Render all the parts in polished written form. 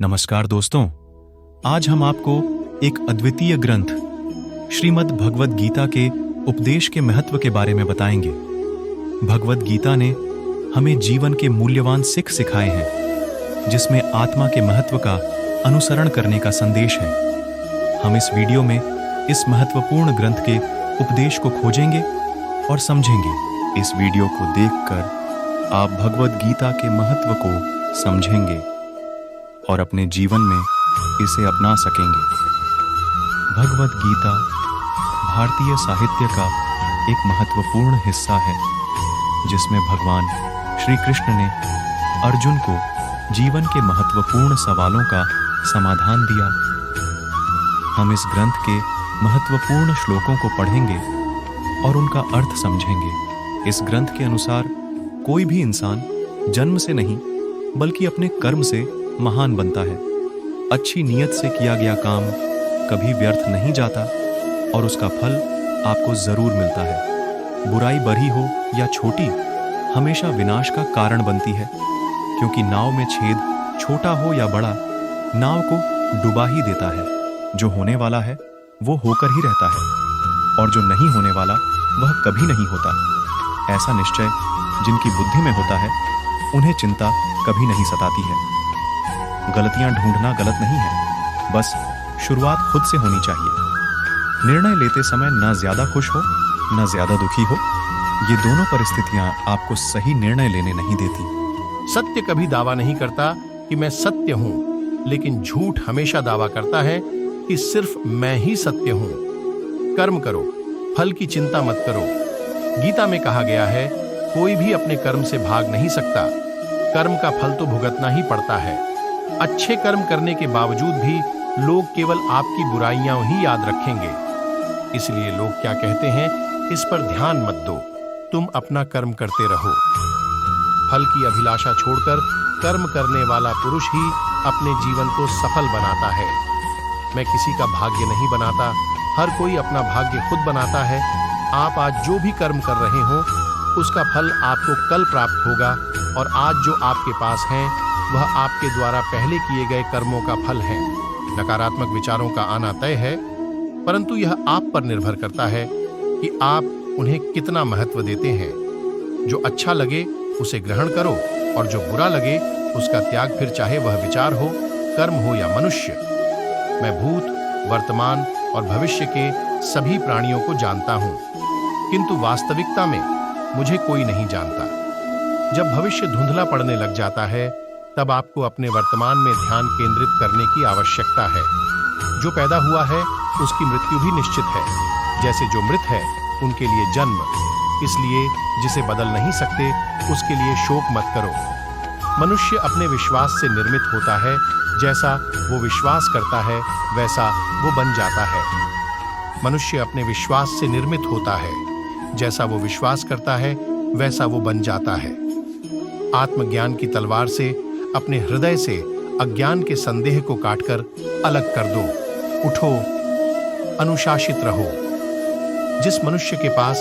नमस्कार दोस्तों, आज हम आपको एक अद्वितीय ग्रंथ श्रीमद् भगवद गीता के उपदेश के महत्व के बारे में बताएंगे। भगवद गीता ने हमें जीवन के मूल्यवान सिख सिखाए हैं, जिसमें आत्मा के महत्व का अनुसरण करने का संदेश है। हम इस वीडियो में इस महत्वपूर्ण ग्रंथ के उपदेश को खोजेंगे और समझेंगे। इस वीडियो को देखकर आप भगवद गीता के महत्व को समझेंगे और अपने जीवन में इसे अपना सकेंगे। भगवद गीता भारतीय साहित्य का एक महत्वपूर्ण हिस्सा है, जिसमें भगवान श्री कृष्ण ने अर्जुन को जीवन के महत्वपूर्ण सवालों का समाधान दिया। हम इस ग्रंथ के महत्वपूर्ण श्लोकों को पढ़ेंगे और उनका अर्थ समझेंगे। इस ग्रंथ के अनुसार कोई भी इंसान जन्म से नहीं बल्कि अपने कर्म से महान बनता है। अच्छी नीयत से किया गया काम कभी व्यर्थ नहीं जाता और उसका फल आपको जरूर मिलता है। बुराई बड़ी हो या छोटी, हमेशा विनाश का कारण बनती है, क्योंकि नाव में छेद छोटा हो या बड़ा, नाव को डुबा ही देता है। जो होने वाला है वो होकर ही रहता है, और जो नहीं होने वाला वह कभी नहीं होता। ऐसा निश्चय जिनकी बुद्धि में होता है, उन्हें चिंता कभी नहीं सताती है। गलतियां ढूंढना गलत नहीं है, बस शुरुआत खुद से होनी चाहिए। निर्णय लेते समय न ज्यादा खुश हो न ज्यादा दुखी हो, ये दोनों परिस्थितियां आपको सही निर्णय लेने नहीं देती। सत्य कभी दावा नहीं करता कि मैं सत्य हूं, लेकिन झूठ हमेशा दावा करता है कि सिर्फ मैं ही सत्य हूं। कर्म करो, फल की चिंता मत करो। गीता में कहा गया है, कोई भी अपने कर्म से भाग नहीं सकता। कर्म का फल तो भुगतना ही पड़ता है। अच्छे कर्म करने के बावजूद भी लोग केवल आपकी बुराइयां ही याद रखेंगे। इसलिए लोग क्या कहते हैं, इस पर ध्यान मत दो, तुम अपना कर्म करते रहो। फल की अभिलाषा छोड़कर कर्म करने वाला पुरुष ही अपने जीवन को सफल बनाता है। मैं किसी का भाग्य नहीं बनाता, हर कोई अपना भाग्य खुद बनाता है। आप आज जो भी कर्म कर रहे हो, उसका फल आपको कल प्राप्त होगा, और आज जो आपके पास है वह आपके द्वारा पहले किए गए कर्मों का फल है। नकारात्मक विचारों का आना तय है, परंतु यह आप पर निर्भर करता है कि आप उन्हें कितना महत्व देते हैं। जो अच्छा लगे उसे ग्रहण करो, और जो बुरा लगे उसका त्याग, फिर चाहे वह विचार हो, कर्म हो या मनुष्य। मैं भूत, वर्तमान और भविष्य के सभी प्राणियों को जानता हूं, किंतु वास्तविकता में मुझे कोई नहीं जानता। जब भविष्य धुंधला पड़ने लग जाता है, तब आपको अपने वर्तमान में ध्यान केंद्रित करने की आवश्यकता है। जो पैदा हुआ है उसकी मृत्यु भी निश्चित है, जैसे जो मृत है उनके लिए जन्म। इसलिए जिसे बदल नहीं सकते उसके लिए शोक मत करो। मनुष्य अपने विश्वास से निर्मित होता है, जैसा वो विश्वास करता है वैसा वो बन जाता है। मनुष्य अपने विश्वास से निर्मित होता है, जैसा वो विश्वास करता है वैसा वो बन जाता है। आत्मज्ञान की तलवार से अपने हृदय से अज्ञान के संदेह को काटकर अलग कर दो। उठो, अनुशासित रहो। जिस मनुष्य के पास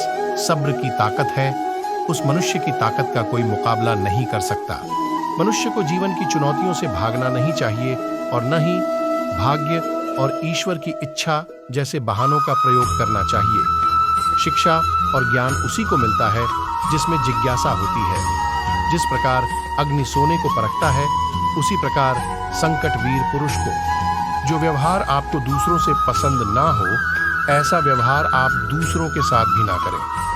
सब्र की ताकत है, उस मनुष्य की ताकत का कोई मुकाबला नहीं कर सकता। मनुष्य को जीवन की चुनौतियों से भागना नहीं चाहिए, और न ही भाग्य और ईश्वर की इच्छा जैसे बहानों का प्रयोग करना चाहिए। शिक्षा और ज्ञान उसी को मिलता है जिसमें जिज्ञासा होती है। जिस प्रकार अग्नि सोने को परखता है, उसी प्रकार संकट वीर पुरुष को। जो व्यवहार आपको दूसरों से पसंद ना हो, ऐसा व्यवहार आप दूसरों के साथ भी ना करें।